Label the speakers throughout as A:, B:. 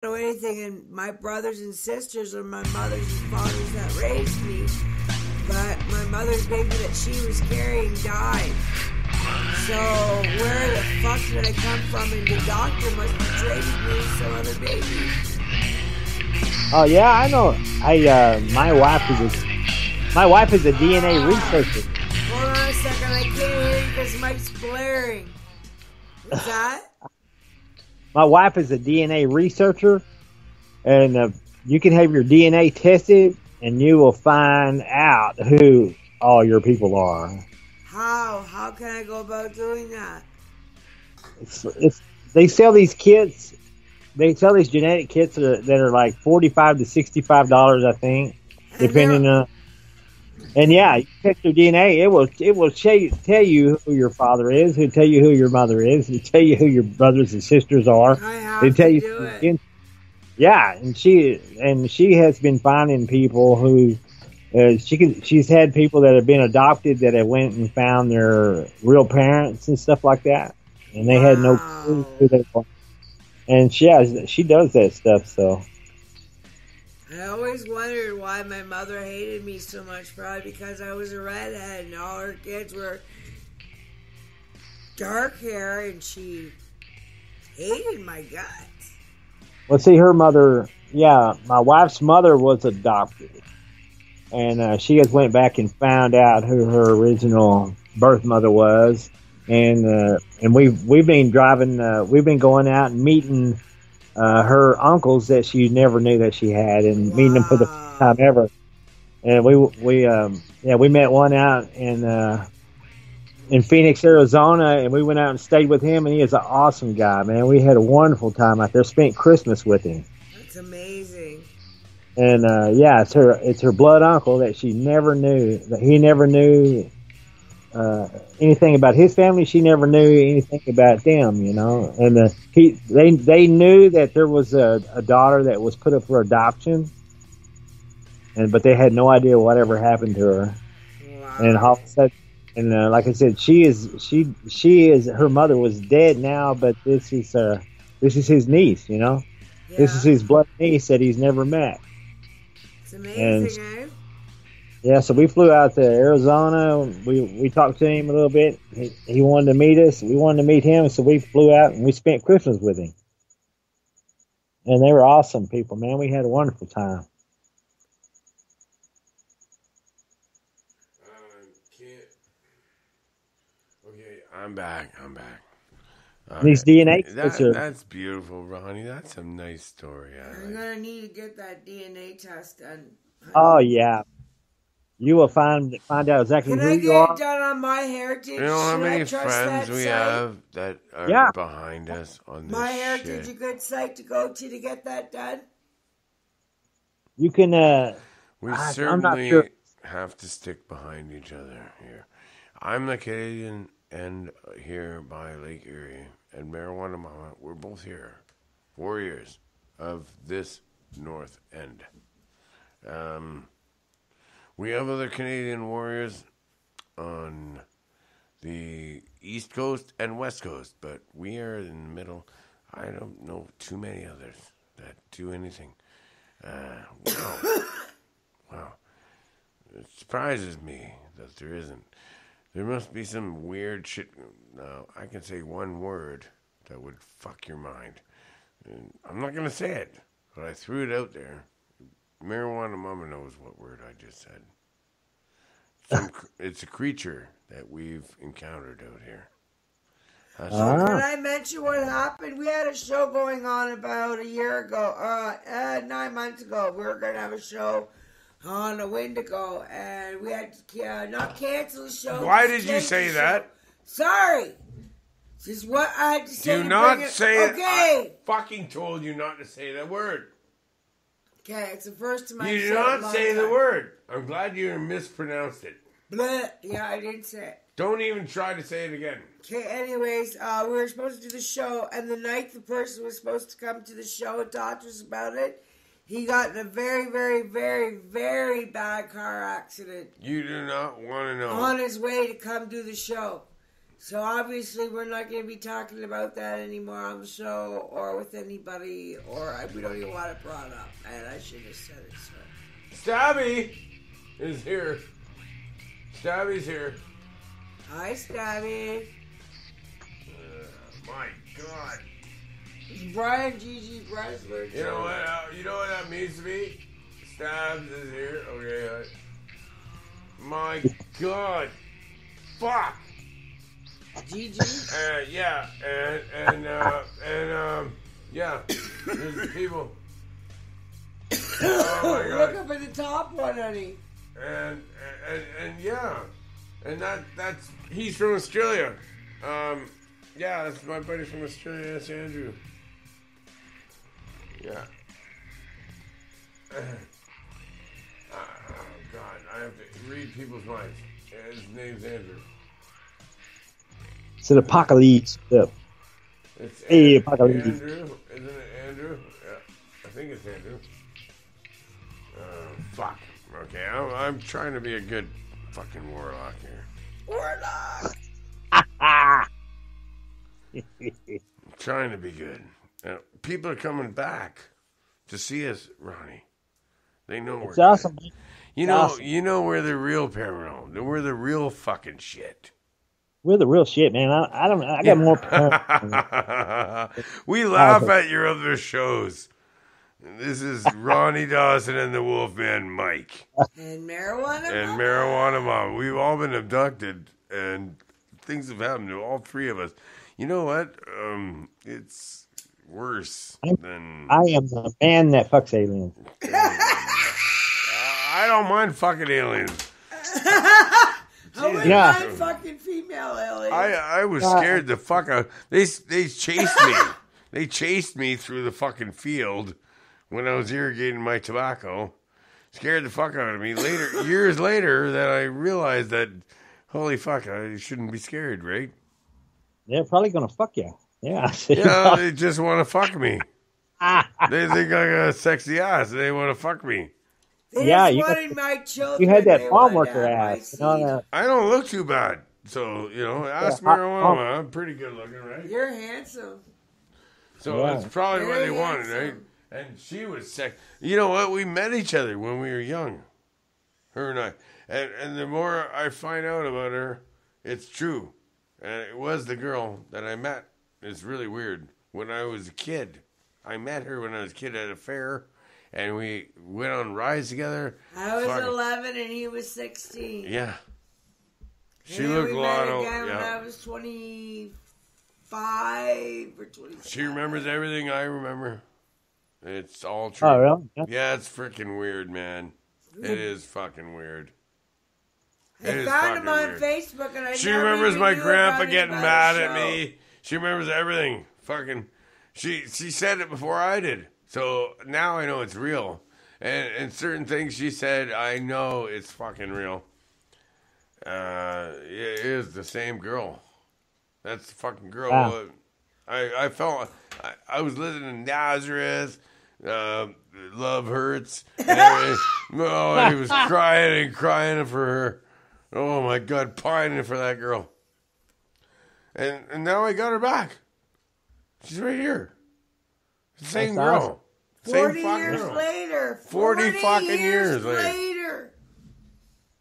A: know anything, and my brothers and sisters are my mothers and fathers that raised me. But my mother's baby that she was carrying died. So where the fuck did I come from? And the doctor must have traded me with some other baby.
B: Oh yeah, I know. My wife is a DNA researcher.
A: Hold on a second, I can't hear you because Mike's blaring. What's that?
B: My wife is a DNA researcher, and you can have your DNA tested, and you will find out who all your people are.
A: How? How can I go about doing that?
B: They sell these kits. They sell these genetic kits that are like $45 to $65, I think, depending on. And yeah, you test your DNA. It will tell you who your father is. It'll tell you who your mother is. It'll tell you who your brothers and sisters are.
A: I have to do it.
B: Yeah, and she has been finding people who she's had people that have been adopted that have went and found their real parents and stuff like that, and they had no clue who they were. And she does that stuff. So
A: I always wondered why my mother hated me so much. Probably because I was a redhead and all her kids were dark hair, and she hated my guts.
B: Well, see, her mother, my wife's mother was adopted, and she has went back and found out who her original birth mother was, and we've been going out and meeting her uncles that she never knew that she had, and meeting them for the first time ever. And we met one out in Phoenix, Arizona, and we went out and stayed with him, and he is an awesome guy, man. We had a wonderful time out there, spent Christmas with him.
A: That's amazing.
B: And it's her blood uncle that she never knew, that he never knew anything about his family. She never knew anything about them, you know. And they knew that there was a daughter that was put up for adoption, but they had no idea whatever happened to her.
A: Wow.
B: And all of a sudden, and like I said, she is her mother was dead now, but this is his niece, you know.
A: Yeah.
B: This is his blood niece that he's never met.
A: It's amazing, eh?
B: Yeah, so we flew out to Arizona. We talked to him a little bit. He wanted to meet us. We wanted to meet him, so we flew out and we spent Christmas with him. And they were awesome people, man. We had a wonderful time.
C: Okay, I'm back.
B: These DNA
C: tests that's beautiful, Ronnie. That's a nice story.
A: I'm going to need to get that DNA test done.
B: Oh, yeah. You will find out exactly who you are.
A: Can I get it done on My Heritage?
C: You know how many friends we have that are behind us on this
A: My Heritage,
C: shit?
A: a good site to go to get that done?
B: You can,
C: we certainly have to stick behind each other here. I'm the Canadian end here by Lake Erie, and Marijuana Mama, we're both here. Warriors of this north end. We have other Canadian warriors on the East Coast and West Coast, but we are in the middle. I don't know too many others that do anything. Wow. It surprises me that there isn't. There must be some weird shit. Now, I can say one word that would fuck your mind. And I'm not going to say it, but I threw it out there. Marijuana Mama knows what word I just said. It's a creature that we've encountered out here.
A: Can I mention what happened? We had a show going on about a year ago, 9 months ago. We were going to have a show on a Wendigo, and we had to not cancel the show.
C: Why did you say that?
A: Sorry. This is what I had to say.
C: Do not say it.
A: Okay.
C: I fucking told you not to say that word.
A: Okay, it's the first time I
C: You
A: said
C: did
A: it.
C: not say the word. I'm glad you mispronounced it.
A: Bleh. Yeah, I didn't say it.
C: Don't even try to say it again.
A: Okay, anyways, we were supposed to do the show, and the night the person was supposed to come to the show and talk to us about it, he got in a very, very, very, very bad car accident.
C: You do not want to know.
A: On his way to come do the show. So obviously we're not going to be talking about that anymore on the show or with anybody, we don't even want it brought up. And I should have said it. So
C: Stabby is here. Stabby's here.
A: hi, Stabby.
C: My God.
A: It's Brian Gigi Breslin.
C: You know what? You know what that means to me? Stabs is here. Okay. My God. Fuck.
A: Gigi.
C: Yeah. Yeah. There's people. Oh my
A: Look
C: God.
A: up at the top one, honey.
C: And yeah. And that's he's from Australia. Yeah, that's my buddy from Australia. That's Andrew. Yeah. Oh God, I have to read people's minds. His name's Andrew.
B: It's an apocalypse. Yep.
C: It's
B: Hey, apocalypse.
C: Andrew, isn't it Andrew? Yeah, I think it's Andrew. Fuck. Okay, I'm trying to be a good fucking warlock here.
A: Warlock.
C: I'm trying to be good. People are coming back to see us, Ronnie. They know we're
B: It's awesome.
C: good.
B: Awesome.
C: You know we're the real paranormal. We're the real fucking shit.
B: We're the real shit, man. I got more.
C: We laugh at your other shows. This is Ronnie Dawson and the Wolfman Mike.
A: And marijuana.
C: And Marijuana Mom. We've all been abducted, and things have happened to all three of us. You know what? It's worse than...
B: I am the man that fucks aliens.
C: I don't mind fucking aliens.
A: How would
B: Yeah.
A: I fucking female alien?
C: I was scared the fuck out. They chased me. They chased me through the fucking field when I was irrigating my tobacco. Scared the fuck out of me. Years later, that I realized that, holy fuck, I shouldn't be scared, right?
B: They're probably gonna fuck you. Yeah.
C: Yeah, they just want to fuck me. They think I got a sexy ass. They want to fuck me.
A: They
B: Yeah,
A: just
B: you
A: wanted my children.
B: You had that
A: They
B: farm
A: wanted
B: worker
A: my
B: ass. You know,
A: seed.
C: I don't look too bad. So, ask
B: Yeah,
C: Marijuana. I'm pretty good looking, right?
A: You're handsome.
C: So
B: Yeah.
C: that's probably what
A: Very
C: they wanted, right?
A: handsome.
C: And she was sick. You know what? We met each other when we were young. Her and I. And the more I find out about her, it's true. And it was the girl that I met. It's really weird. When I was a kid. I met her when I was a kid at a fair. And we went on rides together.
A: I was
C: Fuck.
A: 11 and he was 16.
C: Yeah. She
A: And then
C: looked
A: we
C: a
A: met
C: lot
A: again
C: older.
A: when
C: Yeah.
A: I was 25 or 26.
C: She remembers everything I remember. It's all true.
B: Oh, really? Yeah.
C: Yeah, it's freaking weird, man. It is fucking weird.
A: I
C: It is
A: found him
C: fucking
A: on
C: weird.
A: Facebook and I
C: She
A: never
C: remembers
A: even
C: my
A: knew
C: grandpa
A: about it
C: getting
A: by
C: mad
A: the
C: at
A: show.
C: me. She remembers everything. Fucking, she said it before I did. So now I know it's real. And certain things she said, I know it's fucking real. It is the same girl. That's the fucking girl.
B: Wow.
C: I felt I was listening to Nazareth. Love hurts. And, he was crying and crying for her. Oh my God, pining for that girl. And now I got her back. She's right here. Same
B: That's
C: girl.
B: awesome.
C: Same
A: 40
C: fucking
A: years
C: girl.
A: later.
C: 40 fucking years later.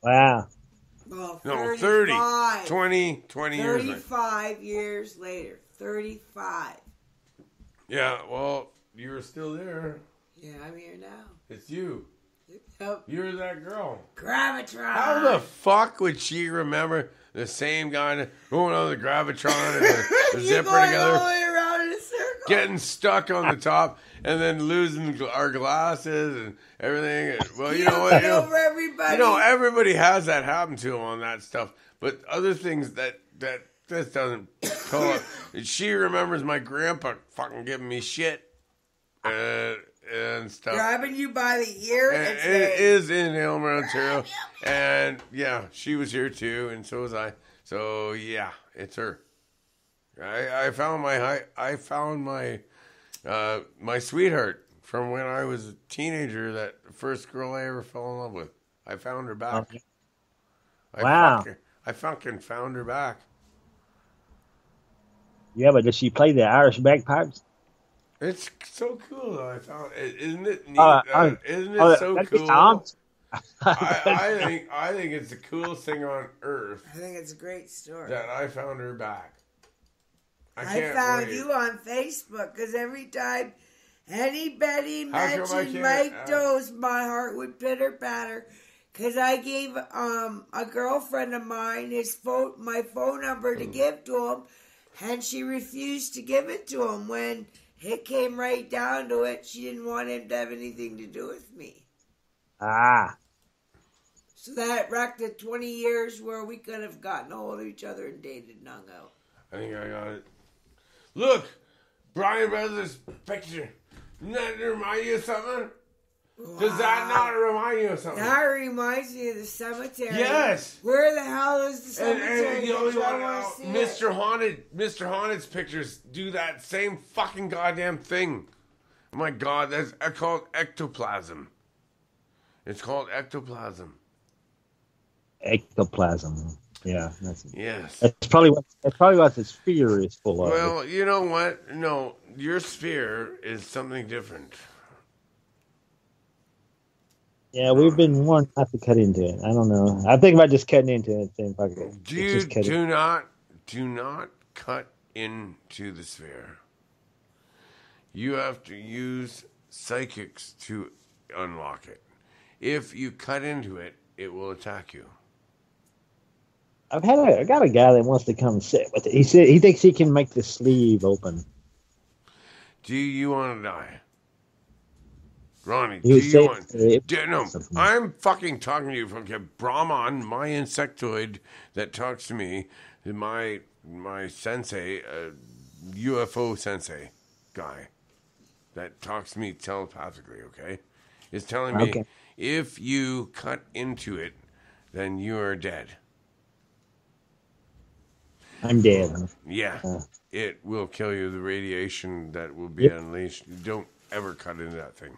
B: Wow.
A: Well,
C: No, 30.
A: 35.
C: 20 years later.
A: 35 years later. 35.
C: Yeah, well, you were still there.
A: Yeah, I'm here now.
C: It's you.
A: Yep.
C: You're that girl.
A: Gravitron.
C: How the fuck would she remember the same guy going on the Gravitron and the
A: You
C: zipper
A: going
C: together?
A: all the way around in a circle.
C: Getting stuck on the top and then losing our glasses and everything. Well, you know what?
A: over everybody.
C: Everybody has that happen to them on that stuff. But other things that this doesn't pull up. She remembers my grandpa fucking giving me shit and stuff.
A: Grabbing you by the ear
C: And
A: and
C: it
A: saying,
C: is in Aylmer, Ontario. And yeah, she was here too, and so was I. So yeah, it's her. I found my sweetheart from when I was a teenager. That first girl I ever fell in love with. I found her back.
B: Okay. Wow.
C: I fucking found her back.
B: Yeah, but does she play the Irish bagpipes?
C: It's so cool, though. I thought, isn't it neat?
B: Uh, uh,
C: Isn't it so
B: that'd be
C: cool?
B: Tom's.
C: I think it's the coolest thing on earth
A: I think it's a great story.
C: that I found her back.
A: I
C: can't
A: found
C: wait.
A: you on Facebook because every time anybody
C: How come I
A: mentioned
C: can't-
A: Mike Dose, my heart would pitter patter. Because I gave a girlfriend of mine my phone number to give to him, and she refused to give it to him. When it came right down to it, she didn't want him to have anything to do with me.
B: Ah,
A: So that wrecked the 20 years where we could have gotten a hold of each other and dated and hung out.
C: I think I got it. Look, Brian Brothers' picture. Doesn't that remind you of something? Does that not remind you of something?
A: That reminds me of the cemetery.
C: Yes.
A: Where the hell is the cemetery?
C: And you only
A: I
C: want
A: wanna see
C: Mr. Haunted. Mr. Haunted's pictures do that same fucking goddamn thing. Oh my God, that's called ectoplasm. It's called ectoplasm.
B: ectoplasm. Yeah,
C: Yes.
B: that's probably what the sphere is full of.
C: Well, you know what? No, your sphere is something different.
B: Yeah, we've been warned not to cut into it. I don't know. I think about just cutting into it. Then fuck it. Just cut it.
C: Do not cut into the sphere. You have to use psychics to unlock it. If you cut into it, it will attack you.
B: I got a guy that wants to come sit with it. He said he thinks he can make the sleeve open.
C: Do you want to die? Ronnie,
B: He
C: do
B: was
C: you
B: saying
C: want... No, I'm fucking talking to you from Brahman, my insectoid that talks to me, my sensei, UFO sensei guy that talks to me telepathically, okay? Is telling me if you cut into it, then you are dead.
B: I'm dead.
C: Yeah, it will kill you. The radiation that will be unleashed. Don't ever cut into that thing.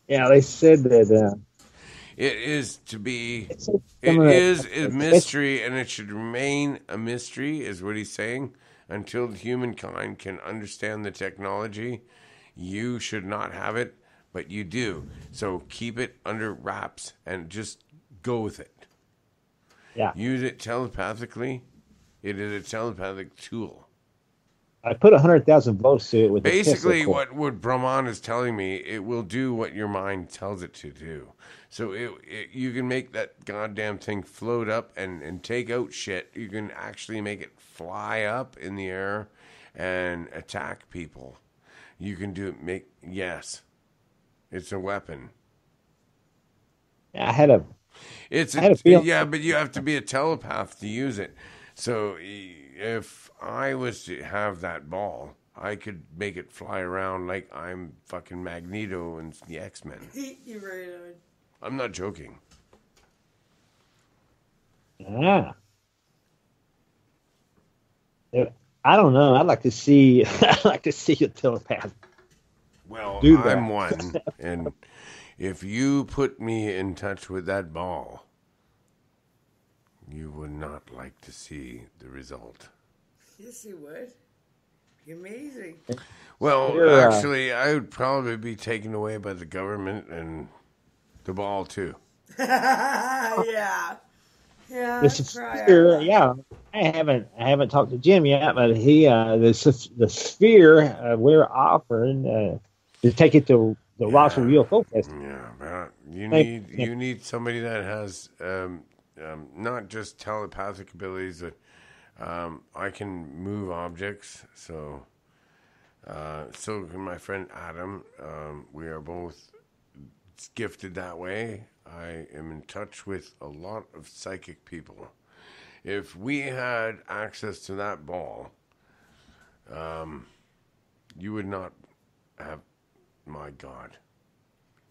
B: Yeah, they said that.
C: It is to be.
B: It
C: It is a mystery, and it should remain a mystery, is what he's saying, until humankind can understand the technology. You should not have it, but you do. So keep it under wraps and just go with it.
B: Yeah.
C: Use it telepathically. It is a telepathic tool.
B: I put 100,000 volts to it with
C: Basically,
B: a Tesla cord.
C: what Brahman is telling me, it will do what your mind tells it to do. So you can make that goddamn thing float up and take out shit. You can actually make it fly up in the air and attack people. You can yes. It's a weapon.
B: Yeah, I had a feeling.
C: Yeah, but you have to be a telepath to use it. So if I was to have that ball, I could make it fly around like I'm fucking Magneto and the X-Men.
A: You're right on.
C: I'm not joking.
B: Yeah. I don't know. I'd like to see. I'd like to see a telepath.
C: Well,
B: Do that.
C: I'm one, and if you put me in touch with that ball, you would not like to see the result.
A: Yes, you would. Amazing.
C: Well,
B: You're,
C: actually, I would probably be taken away by the government and the ball too.
A: Yeah. Yeah.
B: The sphere, yeah. I haven't talked to Jim yet, but the sphere we're offering to take it to the Roswell UFO Festival.
C: Yeah, but you need somebody that has not just telepathic abilities, but I can move objects. So can my friend Adam. We are both gifted that way. I am in touch with a lot of psychic people. If we had access to that ball, you would not have. My God,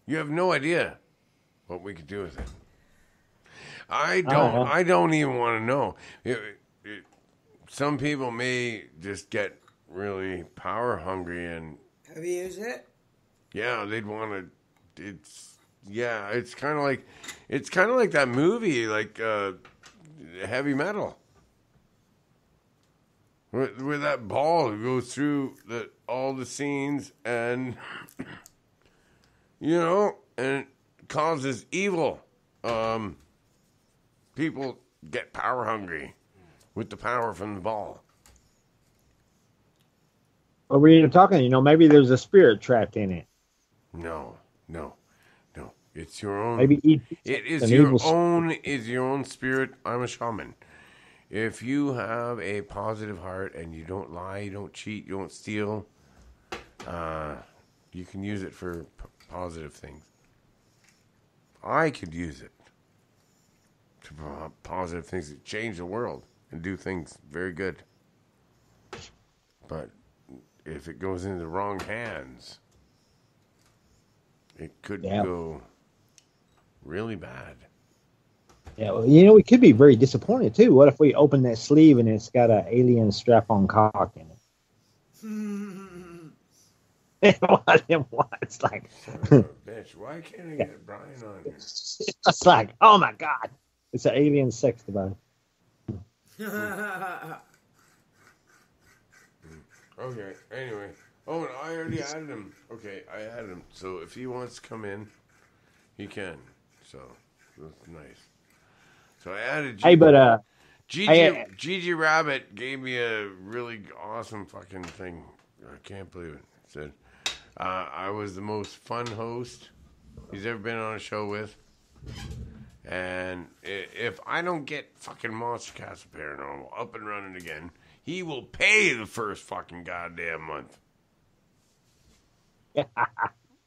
C: you have no idea what we could do with it. I don't even want to know. Some people may just get really power hungry and.
A: Have you used it?
C: Yeah, they'd want to. It's kind of like that movie, like Heavy Metal. with that ball who goes through all the scenes and, and it causes evil. People get power hungry with the power from the ball.
B: Well, we were talking, maybe there's a spirit trapped in it.
C: No. It's your own.
B: Maybe
C: it is your own spirit. I'm a shaman. If you have a positive heart and you don't lie, you don't cheat, you don't steal, you can use it for positive things. I could use it to positive things that change the world and do things very good. But if it goes into the wrong hands, it could go really bad.
B: Yeah, well, we could be very disappointed too. What if we open that sleeve and it's got an alien strap-on cock in it? It's like,
C: bitch, why can't I get Brian on here?
B: It's like, oh my God, it's an alien sex device.
C: Okay, anyway. Oh, and I already added him. Okay, I added him. So if he wants to come in, he can. So that's nice. So I added Gigi.
B: Hey, but
C: Gigi Rabbit gave me a really awesome fucking thing. I can't believe it. It said, I was the most fun host he's ever been on a show with. And if I don't get fucking Monster Cast Paranormal up and running again, he will pay the first fucking goddamn month.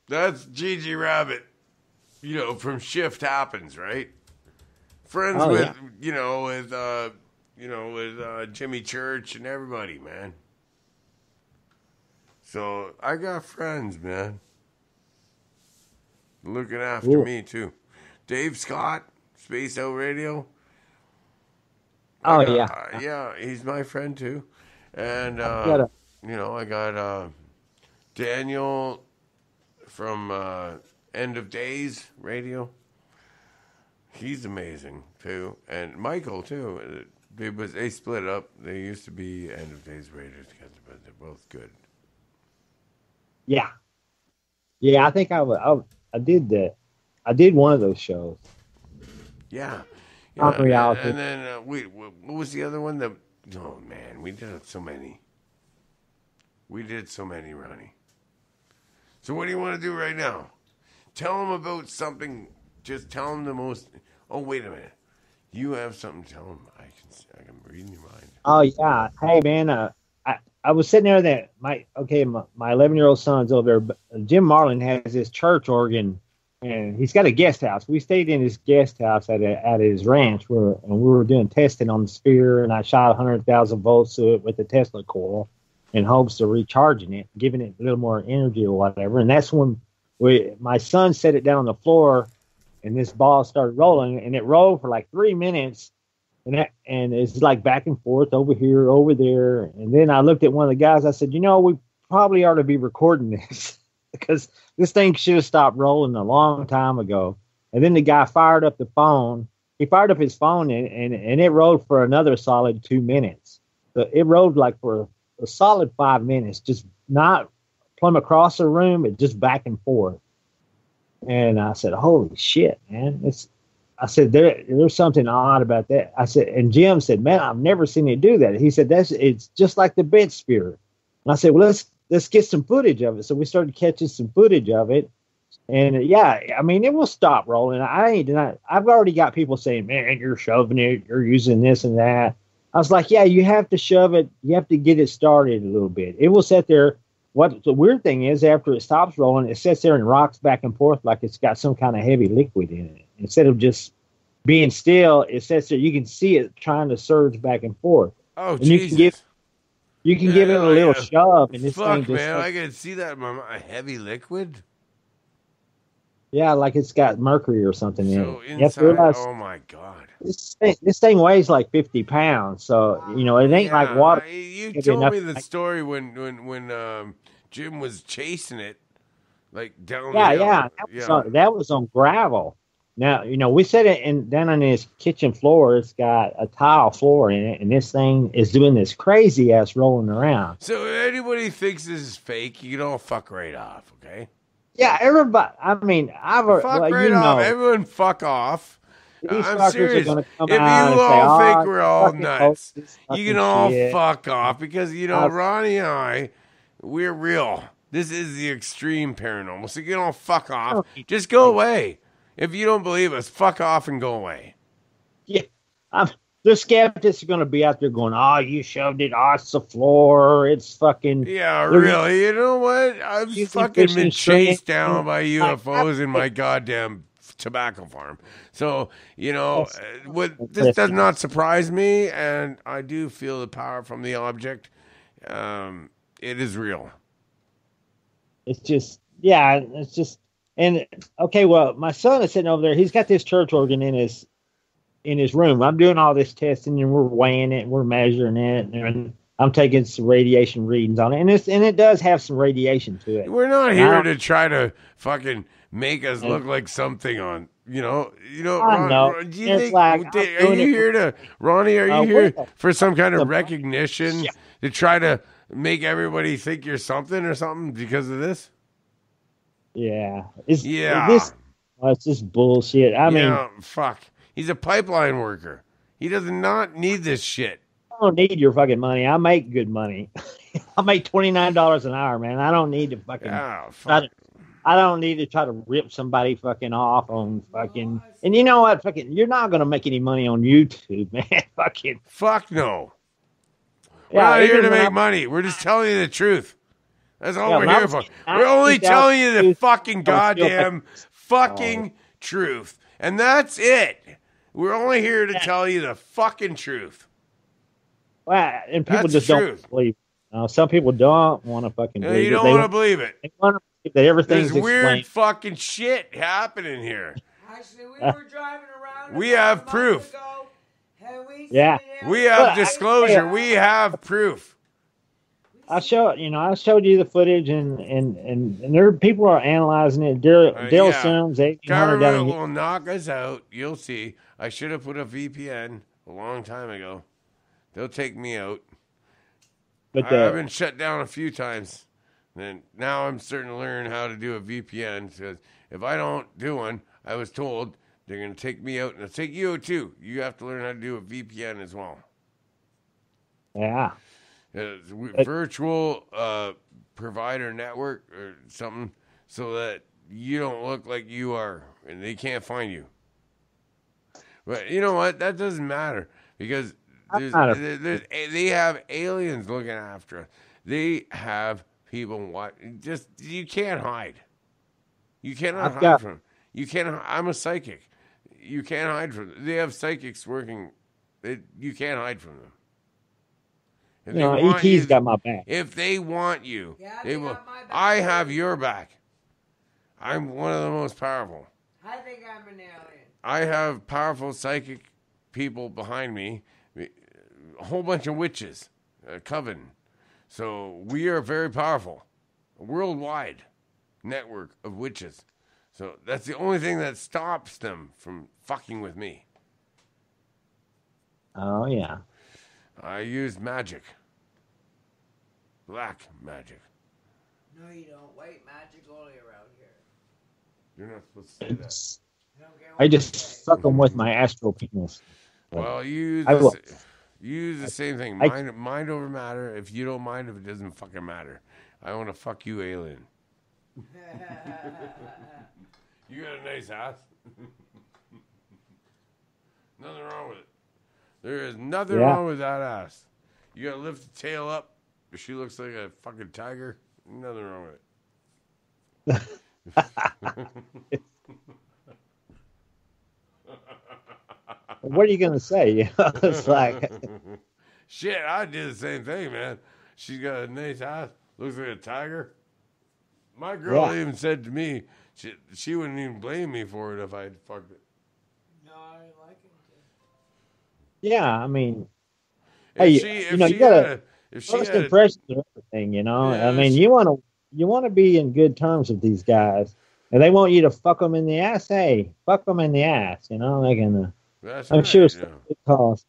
C: That's Gigi Rabbit. From Shift Happens, right? Friends with Jimmy Church and everybody, man. So I got friends, man. Looking after me too. Dave Scott, Space Out Radio. Yeah, he's my friend too. And I got Daniel from End of Days Radio. He's amazing too, and Michael too. They split up. They used to be End of Days Radio together, but they're both good.
B: Yeah. I think I did that. I did one of those shows.
C: Yeah.
B: Reality.
C: And then what was the other one? Oh man, we did so many. Ronnie. So what do you want to do right now? Tell them about something. Just tell them the most. Oh, wait a minute. You have something to tell them. I can read in your mind.
B: Oh yeah. Hey man. I was sitting there my 11-year-old son's over there. Jim Marlin has this church organ, and he's got a guest house. We stayed in his guest house at his ranch and we were doing testing on the sphere, and I shot 100,000 volts to it with the Tesla coil in hopes of recharging it, giving it a little more energy or whatever. And that's when my son set it down on the floor, and this ball started rolling, and it rolled for like 3 minutes. And it's like back and forth over here, over there. And then I looked at one of the guys. I said, we probably ought to be recording this because this thing should have stopped rolling a long time ago. And then the guy fired up the phone. He fired up his phone and it rolled for another solid 2 minutes. So it rolled like for a solid 5 minutes, just not plumb across the room, but just back and forth. And I said, holy shit, man. I said, there's something odd about that. I said, and Jim said, man, I've never seen it do that. He said, it's just like the bed spirit. And I said, well, let's get some footage of it. So we started catching some footage of it. And it will stop rolling. I've already got people saying, man, you're shoving it. You're using this and that. I was like, yeah, you have to shove it. You have to get it started a little bit. It will sit there. What the weird thing is, after it stops rolling, it sits there and rocks back and forth like it's got some kind of heavy liquid in it. Instead of just being still, it sits there. You can see it trying to surge back and forth.
C: Oh, and Jesus.
B: You can give it a little shove, and this thing just...
C: man, I can see that in my mind. A heavy liquid?
B: Yeah, like it's got mercury or something in it.
C: Inside, oh my God.
B: This thing weighs like 50 pounds, so, it ain't like water.
C: You told me the story when Jim was chasing it, like down the hill.
B: That was on gravel. Now, we set it down on his kitchen floor. It's got a tile floor in it, and this thing is doing this crazy ass rolling around.
C: So if anybody thinks this is fake, you can all fuck right off, okay?
B: Yeah, everybody. I mean,
C: Fuck right off. Everyone fuck off.
B: These
C: I'm
B: fuckers
C: serious.
B: are gonna come
C: If you
B: out and say,
C: all think
B: "Oh,
C: we're all
B: fucking
C: nuts,
B: hoax,
C: you can
B: fucking
C: all
B: shit."
C: fuck off because, Ronnie and I, we're real. This is the extreme paranormal. So you can all fuck off. Just go away. If you don't believe us, fuck off and go away.
B: Yeah, the skeptics are going to be out there going, "Oh, you shoved it off the floor. It's fucking."
C: Yeah, really. You know what? I've fucking been chased down by UFOs in my goddamn tobacco farm. So, this does not surprise me, and I do feel the power from the object. It is real.
B: It's just, and okay, well, my son is sitting over there. He's got this church organ in his room. I'm doing all this testing, and we're weighing it, and we're measuring it, and I'm taking some radiation readings on it, and it does have some radiation to it.
C: We're not here to try to fucking make us look like something on, Ron, do you think, are you here to, Ronnie, are you here for some kind of recognition to try to make everybody think you're something or something because of this?
B: Yeah. It's just bullshit. I mean,
C: fuck. He's a pipeline worker. He does not need this shit.
B: I don't need your fucking money. I make good money. I make $29 an hour, man. I don't need to fucking. I don't need to try to rip somebody fucking off on fucking. And you know what? Fucking, you're not gonna make any money on YouTube, man. Fucking.
C: Fuck no. We're not here to make money. We're just telling you the truth. That's all we're here for. We're only telling you the fucking goddamn fucking truth. And that's it. We're only here to tell you the fucking truth.
B: Well, and people just don't believe it. Some people don't want to fucking believe it.
C: You don't want to believe it.
B: They want to believe that everything's
C: There's weird
B: explained.
C: fucking shit happening here.
A: Actually, we were driving around.
C: We have proof.
A: Ago,
C: we have disclosure. We have proof.
B: I showed you the footage, and there people are analyzing it. Dale Sims, 1800
C: government will knock us out. You'll see. I should have put a VPN a long time ago. They'll take me out. But I've been shut down a few times. And now I'm starting to learn how to do a VPN. Because if I don't do one, I was told they're going to take me out, and they'll take you out too. You have to learn how to do a VPN as well.
B: Yeah.
C: Virtual provider network or something, so that you don't look like you are, and they can't find you. But you know what? That doesn't matter because they have aliens looking after us. They have people you can't hide. You cannot hide from them. You can't. I'm a psychic. You can't hide from them. They have psychics working. You can't hide from them.
B: ET's got my back.
C: If they want you, they will. I have your back. I'm one of the most powerful.
A: I think I'm an alien.
C: I have powerful psychic people behind me, a whole bunch of witches, a coven. So we are very powerful, a worldwide network of witches. So that's the only thing that stops them from fucking with me.
B: Oh, yeah.
C: I use magic. Black magic.
A: No, you don't. White magic only around here.
C: You're not supposed to say that.
B: I just fuck them with my astral penis.
C: Well, use the same thing. Mind over matter. If you don't mind, if it doesn't fucking matter. I want to fuck you, alien. You got a nice ass. Nothing wrong with it. There is nothing wrong with that ass. You gotta lift the tail up. She looks like a fucking tiger. Nothing wrong with it.
B: What are you gonna say? It's like
C: shit. I did the same thing, man. She's got a nice ass. Looks like a tiger. My girl even said to me, she wouldn't even blame me for it if I'd fucked it.
A: No, I like it.
B: Yeah, I mean,
C: if
B: you gotta first impressions of everything. I mean, you want to be in good terms with these guys. And they want you to fuck them in the ass. Hey, fuck them in the ass. You know, like
C: That's
B: I'm
C: right.
B: sure it's
C: Yeah.
B: because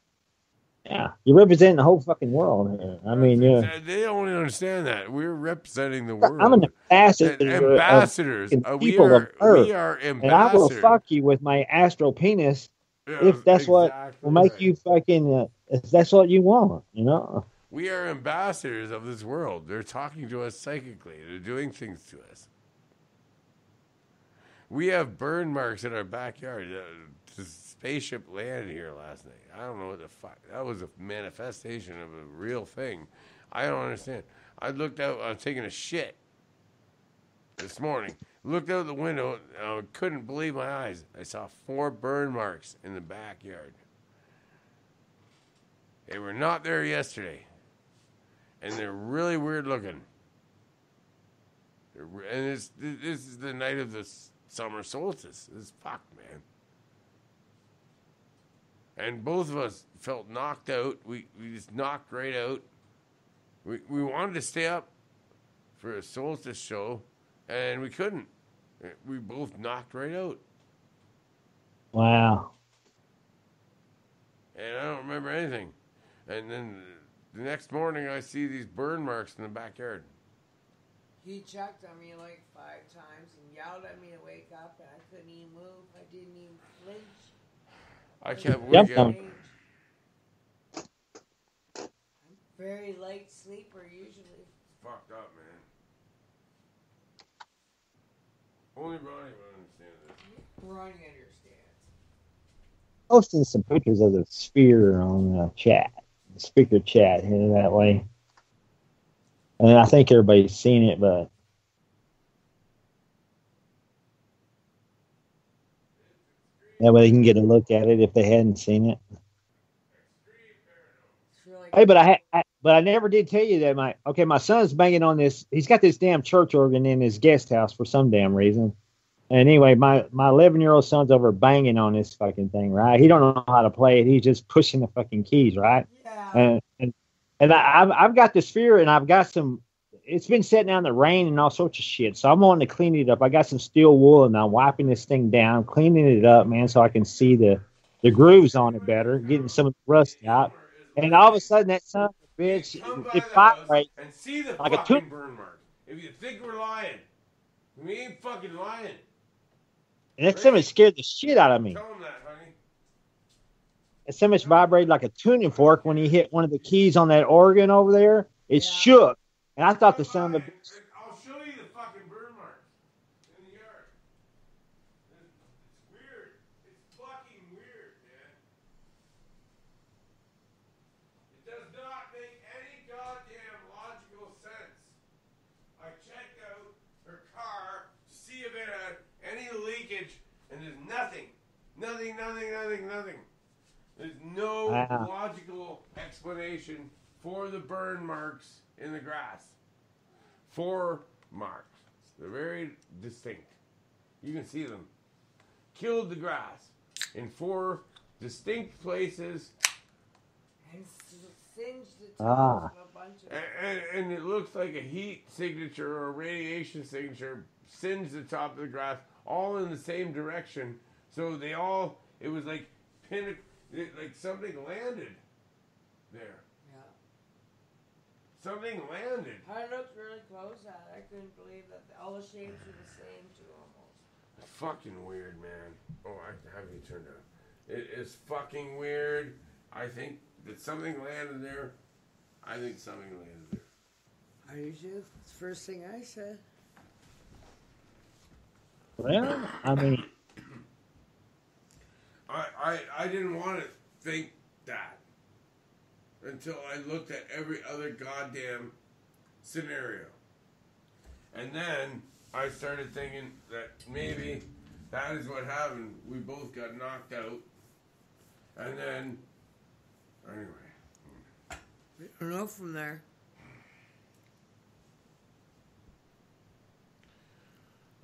B: yeah, you're representing the whole fucking world here. I mean, yeah,
C: They don't understand that we're representing the
B: I'm an
C: world. And
B: ambassador of
C: ambassadors.
B: fucking people of
C: We
B: Earth,
C: are
B: and I will
C: ambassadors.
B: fuck you with my astral penis
C: Yes,
B: if that's what
C: exactly
B: will make
C: right.
B: you fucking. If that's what you want, you know.
C: We are ambassadors of this world. They're talking to us psychically. They're doing things to us. We have burn marks in our backyard. The spaceship landed here last night. I don't know what the fuck. That was a manifestation of a real thing. I don't understand. I looked out. I was taking a shit this morning. Looked out the window. I couldn't believe my eyes. I saw 4 burn marks in the backyard. They were not there yesterday. And they're really weird looking. And this is the night of the summer solstice. It's fucked, man. And both of us felt knocked out. We just knocked right out. We wanted to stay up for a solstice show, and we couldn't. We both knocked right out.
B: Wow.
C: And I don't remember anything. And then the next morning, I see these burn marks in the backyard.
A: He checked on me like 5 times and yelled at me to wake up, and I couldn't even move. I didn't even flinch.
C: I kept
B: Yep.
C: waking up.
A: I'm very light sleeper usually.
C: Fucked up, man. Only Ronnie would understand this.
A: Ronnie understands.
B: Posting some pictures of the sphere on the chat, the speaker chat here that way. And I think everybody's seen it, but that way they can get a look at it if they hadn't seen it. Hey, but I never did tell you that my son's banging on this. He's got this damn church organ in his guest house for some damn reason. And anyway, my 11-year-old son's over banging on this fucking thing, right? He don't know how to play it. He's just pushing the fucking keys, right?
A: Yeah.
B: And I've got the sphere, and I've got some. It's been sitting out in the rain and all sorts of shit. So I'm wanting to clean it up. I got some steel wool, and I'm wiping this thing down, cleaning it up, man, so I can see the grooves on it better, getting some of the rust out. And all of a sudden, that son of a bitch, it vibrates
C: and see the
B: like a
C: fucking burn marks. If you think we're lying, we ain't fucking lying.
B: And that something scared the shit out of me.
C: Tell them that, honey.
B: It so much vibrated like a tuning fork when he hit one of the keys on that organ over there. It shook. And I thought the son of a bitch.
C: I'll show you the fucking burn marks in the yard. It's weird. It's fucking weird, man. It does not make any goddamn logical sense. I checked out her car to see if it had any leakage, and there's nothing. Nothing. There's no logical explanation for the burn marks in the grass. 4 marks. They're very distinct. You can see them. Killed the grass in 4 distinct places.
A: And singed the tops of a bunch of
C: And it looks like a heat signature or a radiation signature singed the top of the grass all in the same direction. So they all, it was like like something landed there.
A: Yeah.
C: Something landed.
A: I looked really close at it. I couldn't believe that all the shapes were the same too almost.
C: Fucking weird, man. Oh, I have you turned on. It is fucking weird. I think that something landed there. I think something landed there.
A: Are you sure? It's the first thing I said.
B: Well, I mean,
C: I didn't want to think that until I looked at every other goddamn scenario. And then I started thinking that maybe that is what happened. We both got knocked out. And then, anyway.
A: We don't know from there.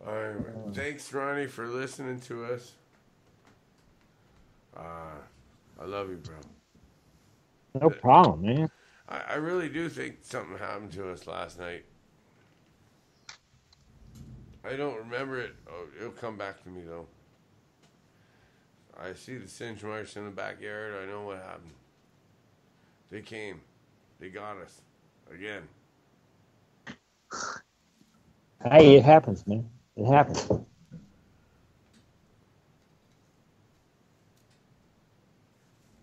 C: Anyway, thanks, Ronnie, for listening to us. I love you, bro.
B: no problem, man.
C: I really do think something happened to us last night. I don't remember it. Oh, it'll come back to me though. I see the cinch marks in the backyard. I know what happened. They came. They got us again.
B: Hey, it happens, man. It happens.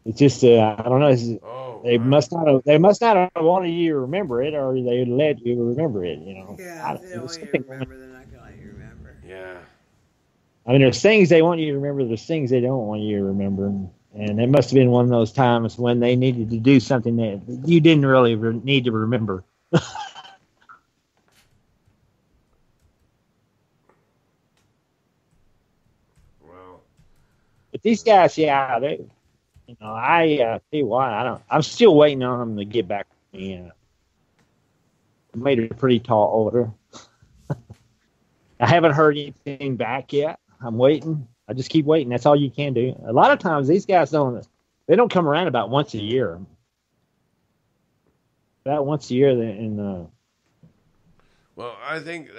B: It's just I don't know. They must not have. They must not have wanted you to remember it, or they let you remember it. You know.
A: Yeah, if they don't want you to remember, they're not gonna let you remember.
C: Yeah.
B: I mean, there's things they want you to remember. There's things they don't want you to remember. And it must have been one of those times when they needed to do something that you didn't really need to remember.
C: Well.
B: But these guys, yeah, they, you know, I tell you what, I'm still waiting on them to get back to me. I made a pretty tall order. I haven't heard anything back yet. I'm waiting. I just keep waiting. That's all you can do. A lot of times these guys don't come around about once a year. About once a year,
C: Well, I think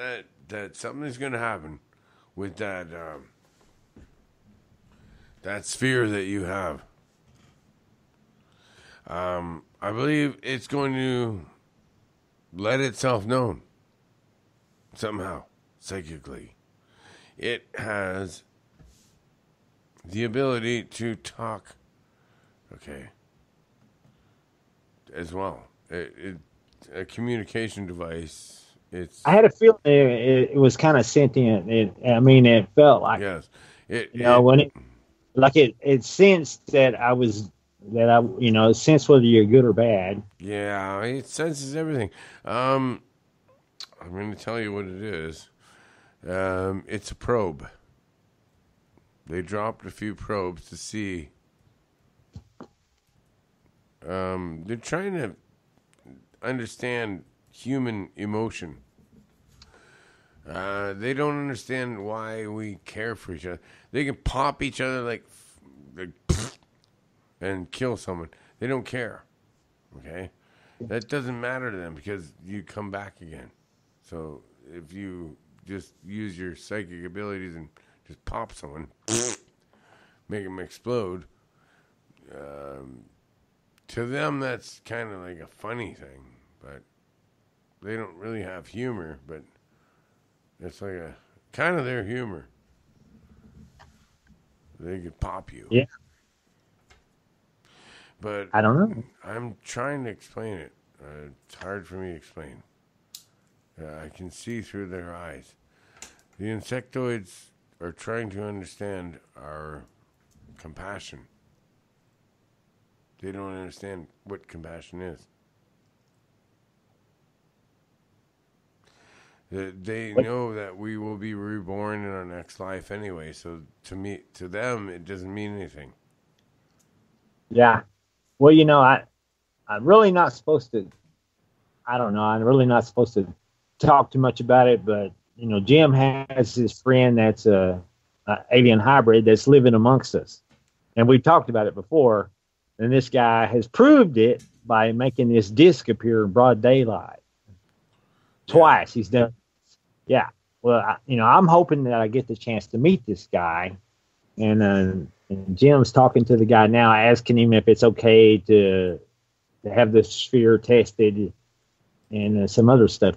C: that something's going to happen with that that sphere that you have. I believe it's going to let itself known somehow, psychically. It has the ability to talk, okay, as well. It a communication device.
B: I had a feeling it was kind of sentient. It felt like,
C: yes,
B: it sensed that it sensed whether you're good or bad.
C: Yeah, it senses everything. I'm going to tell you what it is. It's a probe. They dropped a few probes to see. They're trying to understand human emotion. They don't understand why we care for each other. They can pop each other like and kill someone. They don't care. Okay? That doesn't matter to them because you come back again. So if you just use your psychic abilities and just pop someone, make them explode, to them that's kind of like a funny thing, but they don't really have humor, but it's like a kind of their humor. They could pop you.
B: Yeah.
C: But
B: I don't know.
C: I'm trying to explain it. It's hard for me to explain. I can see through their eyes. The insectoids are trying to understand our compassion. They don't understand what compassion is. They know that we will be reborn in our next life anyway. So to them, it doesn't mean anything.
B: Yeah. Well, I'm really not supposed to. I don't know. I'm really not supposed to talk too much about it, but Jim has this friend that's a alien hybrid that's living amongst us, and we've talked about it before. And this guy has proved it by making this disc appear in broad daylight. Twice he's done. Yeah. Well, I'm hoping that I get the chance to meet this guy, and Jim's talking to the guy now, asking him if it's okay to have the sphere tested and some other stuff,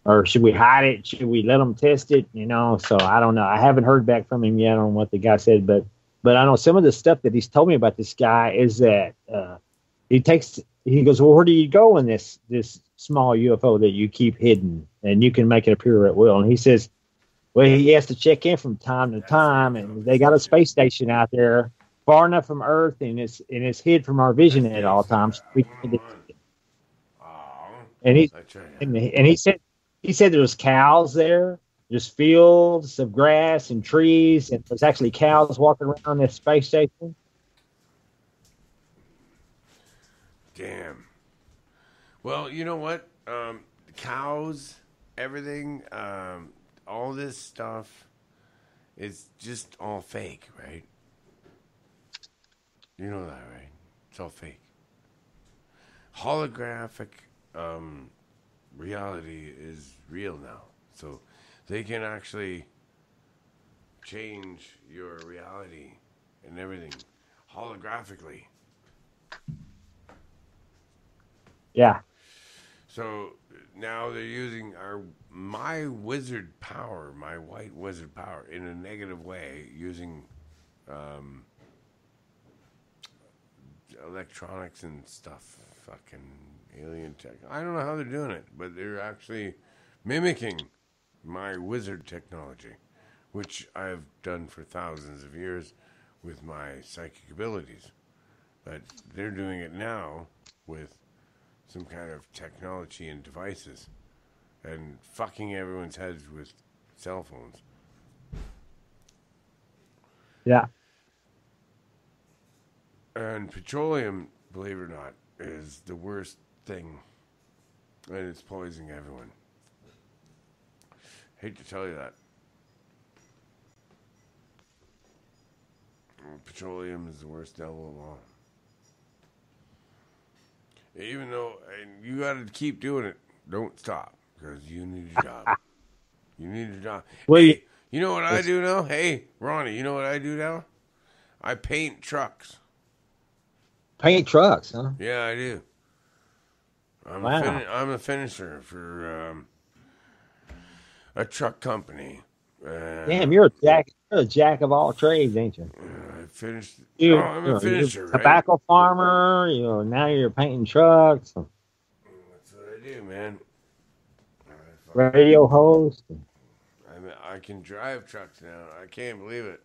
B: or should we hide it? Should we let them test it? So I don't know. I haven't heard back from him yet on what the guy said, but I know some of the stuff that he's told me about this guy is that he goes, well, where do you go in this small UFO that you keep hidden and you can make it appear at will? And he says, well, he has to check in from time to time, and they got a space station out there far enough from Earth, and it's hid from our vision at all times. And he said there was cows there, there's fields of grass and trees, and there's actually cows walking around this space station.
C: Damn. Well, you know what? Cows, everything, all this stuff is just all fake, right? You know that, right? It's all fake. Holographic reality is real now. So They can actually change your reality and everything holographically.
B: Yeah.
C: So now they're using my wizard power, my white wizard power, in a negative way, using electronics and stuff, fucking alien tech. I don't know how they're doing it, but they're actually mimicking my wizard technology, which I've done for thousands of years with my psychic abilities. But they're doing it now with some kind of technology and devices and fucking everyone's heads with cell phones.
B: Yeah.
C: And petroleum, believe it or not, is the worst thing, and it's poisoning everyone. Hate to tell you that. Petroleum is the worst devil of all. Even though, and you got to keep doing it. Don't stop, because you need a job. You need a job.
B: Well,
C: Hey, you know what I do now? Hey, Ronnie, you know what I do now? I paint trucks.
B: Paint trucks, huh?
C: Yeah, I do. I'm a finisher for a truck company.
B: Damn, you're a jack of all trades, ain't you?
C: I finished.
B: I'm
C: a finisher,
B: you're a
C: right?
B: tobacco farmer. Now you're painting trucks.
C: That's what I do, man.
B: Radio host.
C: I can drive trucks now. I can't believe it.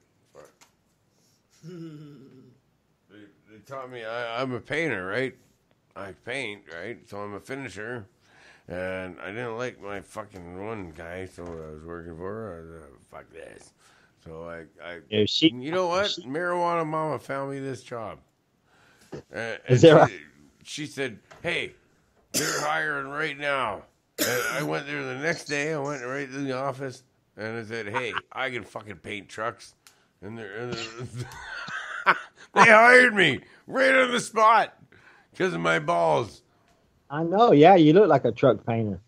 C: They taught me I'm a painter, right? I paint, right? So I'm a finisher. And I didn't like my fucking one guy, so I was working for. I was fuck this. So you know what? Marijuana Mama found me this job.
B: Is that right?
C: She said, "Hey, they're hiring right now." And I went there the next day. I went right to the office, and I said, "Hey, I can fucking paint trucks." And they hired me right on the spot because of my balls.
B: I know. Yeah, you look like a truck painter.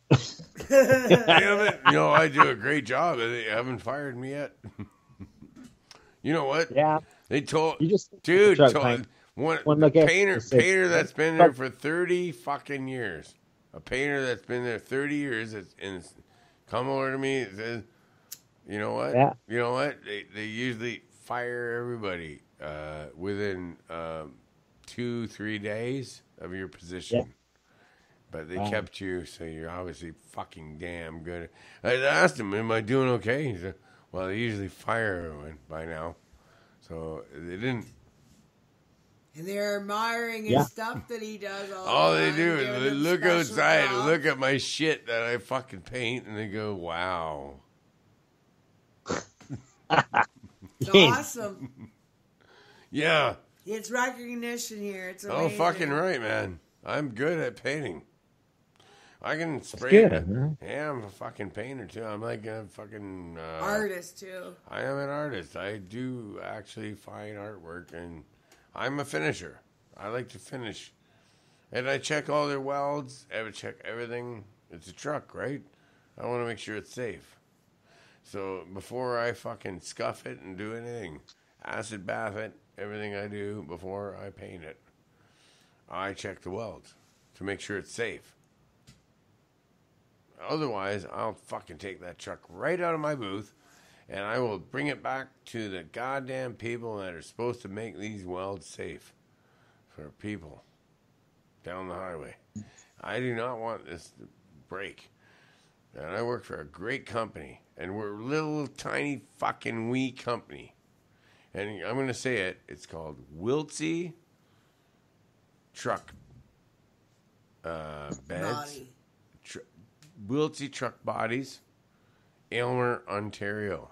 C: Damn it. I do a great job. They haven't fired me yet. You know what?
B: Yeah.
C: They told
B: you just
C: dude
B: painter
C: painter that's been there for 30 fucking years. A painter that's been there 30 years and come over to me and says, "You know what?
B: Yeah.
C: You know what? They usually fire everybody within 2-3 days of your position."
B: Yeah.
C: But they kept you, so you're obviously fucking damn good. I asked him, "Am I doing okay?" He said, "Well, they usually fire everyone by now." So they didn't.
A: And they're admiring his stuff that he does
C: All they do is look outside and look at my shit that I fucking paint, and they go, "Wow."
A: It's awesome.
C: Yeah.
A: It's recognition here. It's amazing.
C: Oh, fucking right, man. I'm good at painting. I can spray.
B: Good,
C: yeah, I'm a fucking painter too. I'm like a fucking
A: artist too.
C: I am an artist. I do actually fine artwork, and I'm a finisher. I like to finish, and I check all their welds. I check everything. It's a truck, right? I want to make sure it's safe. So before I fucking scuff it and do anything, acid bath it, everything I do before I paint it, I check the welds to make sure it's safe. Otherwise, I'll fucking take that truck right out of my booth, and I will bring it back to the goddamn people that are supposed to make these welds safe for people down the highway. I do not want this to break. And I work for a great company, and we're a little tiny fucking wee company. And I'm going to say it. It's called Wiltsey Truck Beds. Wiltsey Truck Bodies, Aylmer, Ontario.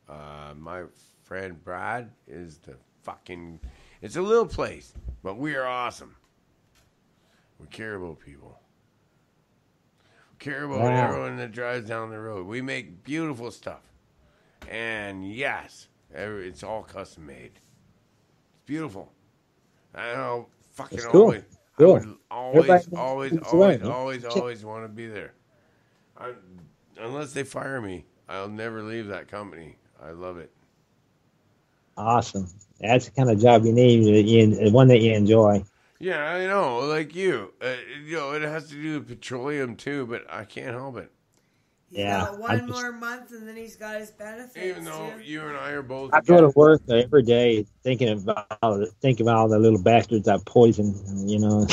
C: And my friend Brad is the fucking... It's a little place, but we are awesome. We care about people. We care about everyone that drives down the road. We make beautiful stuff. And yes, it's all custom made. It's beautiful. I know, fucking
B: cool.
C: always, I would always want to be there. unless they fire me, I'll never leave that company. I love it.
B: Awesome. That's the kind of job you need, one that you enjoy.
C: Yeah, I know, like you. It has to do with petroleum too, but I can't help it.
A: He's got one more month, and then he's got his benefits.
C: Even though you and I are both,
B: I go to work every day thinking about all the little bastards I poisoned.
C: I know.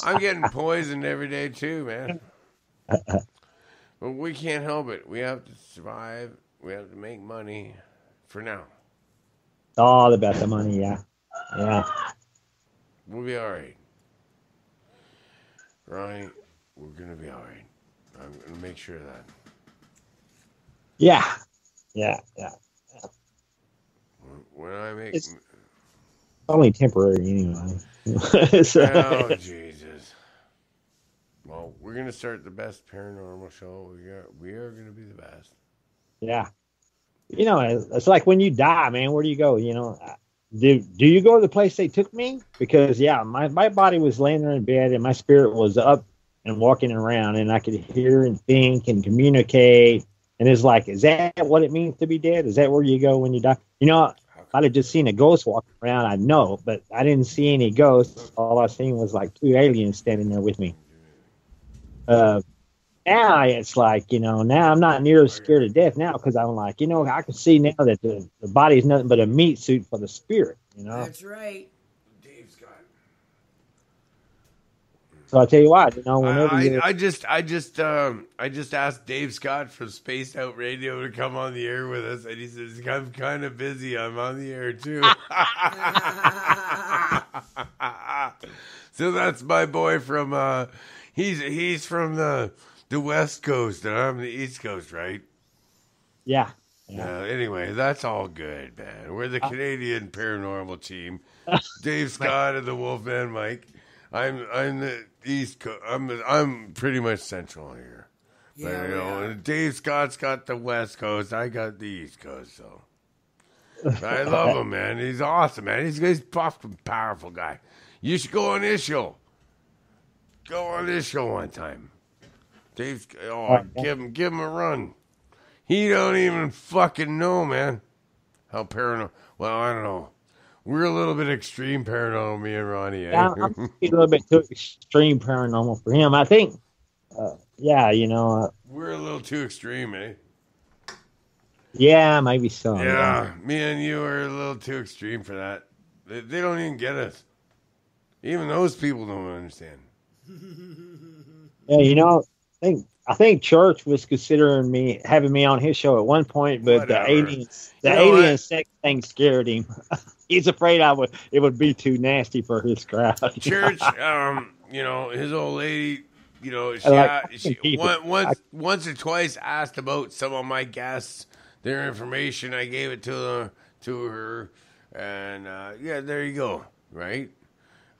C: I'm getting poisoned every day too, man. But we can't help it. We have to survive. We have to make money for now.
B: All about the money, yeah.
C: We'll be all right. Right? We're going to be all right. I'm going to make sure of that.
B: Yeah.
C: When I make...
B: It's only temporary anyway.
C: Oh, Jesus. Well, we're going to start the best paranormal show. We are going to be the best.
B: Yeah. It's like when you die, man, where do you go? Do you go to the place they took me? Because, my body was laying there in bed and my spirit was up and walking around, and I could hear and think and communicate. And it's like, is that what it means to be dead? Is that where you go when you die? I'd have just seen a ghost walking around, I know, but I didn't see any ghosts. All I seen was like 2 aliens standing there with me. Now it's like, now I'm not near as scared of death now because I'm like, I can see now that the body is nothing but a meat suit for the spirit,
A: That's right.
C: Dave Scott.
B: So I tell you what, whenever
C: I just asked Dave Scott from Spaced Out Radio to come on the air with us, and he says, I'm kind of busy. I'm on the air too. So that's my boy from, he's from the West Coast, and I'm the East Coast, right?
B: Yeah.
C: Anyway, that's all good, man. We're the Canadian paranormal team. Dave Scott and the Wolfman Mike. I'm the East Coast. I'm pretty much central here. But, Dave Scott's got the West Coast. I got the East Coast, so. I love him, man. He's awesome, man. He's a buff and powerful guy. You should go on his show. Go on this show one time. Dave, give him a run. He don't even fucking know, man. How paranoid. Well, I don't know. We're a little bit extreme paranormal, me and Ronnie.
B: Yeah, I'm a little bit too extreme paranormal for him. I think, we're
C: a little too extreme, eh?
B: Yeah, maybe so.
C: Yeah, me and you are a little too extreme for that. They don't even get us. Even those people don't understand.
B: Yeah, I think Church was considering having me on his show at one point, but
C: Whatever.
B: the alien sex thing scared him. He's afraid it would be too nasty for his crowd.
C: Church, his old lady, she once or twice asked about some of my guests, their information. I gave it to her, and there you go, right?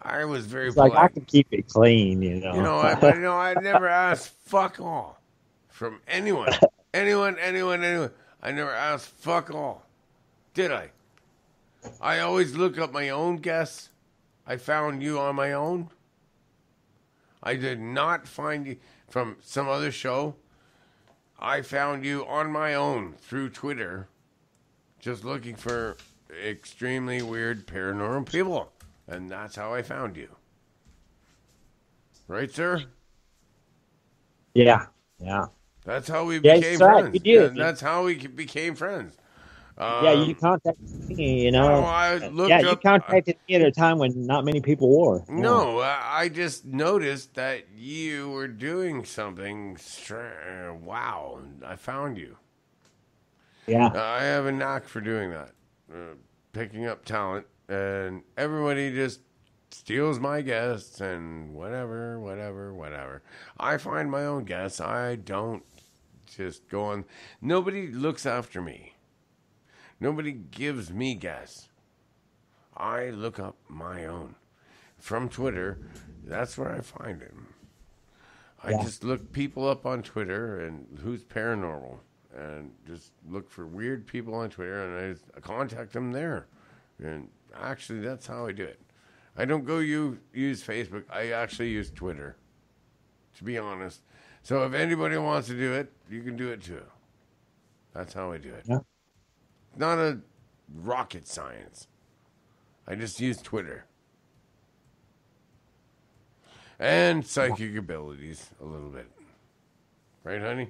C: I was very polite.
B: Like I can keep it clean,
C: I never asked fuck all from anyone. anyone. I never asked fuck all. Did I? I always look up my own guests. I found you on my own. I did not find you from some other show. I found you on my own through Twitter, just looking for extremely weird paranormal people. And that's how I found you. Right, sir?
B: Yeah.
C: That's how we became friends.
B: You did.
C: That's how we became friends.
B: You contacted me,
C: You
B: contacted me at a time when not many people were.
C: No, I just noticed that you were doing something wow, I found you.
B: Yeah.
C: I have a knack for doing that. Picking up talent. And everybody just steals my guests and whatever. I find my own guests. I don't just go on. Nobody looks after me. Nobody gives me guests. I look up my own. From Twitter, that's where I find them. I just look people up on Twitter and who's paranormal. And just look for weird people on Twitter and I contact them there. And actually, that's how I do it. I don't go use Facebook. I actually use Twitter. To be honest, So if anybody wants to do it, you can do it too. That's how I do it.
B: Yeah.
C: Not a rocket science. I just use Twitter. And psychic abilities a little bit. Right, honey?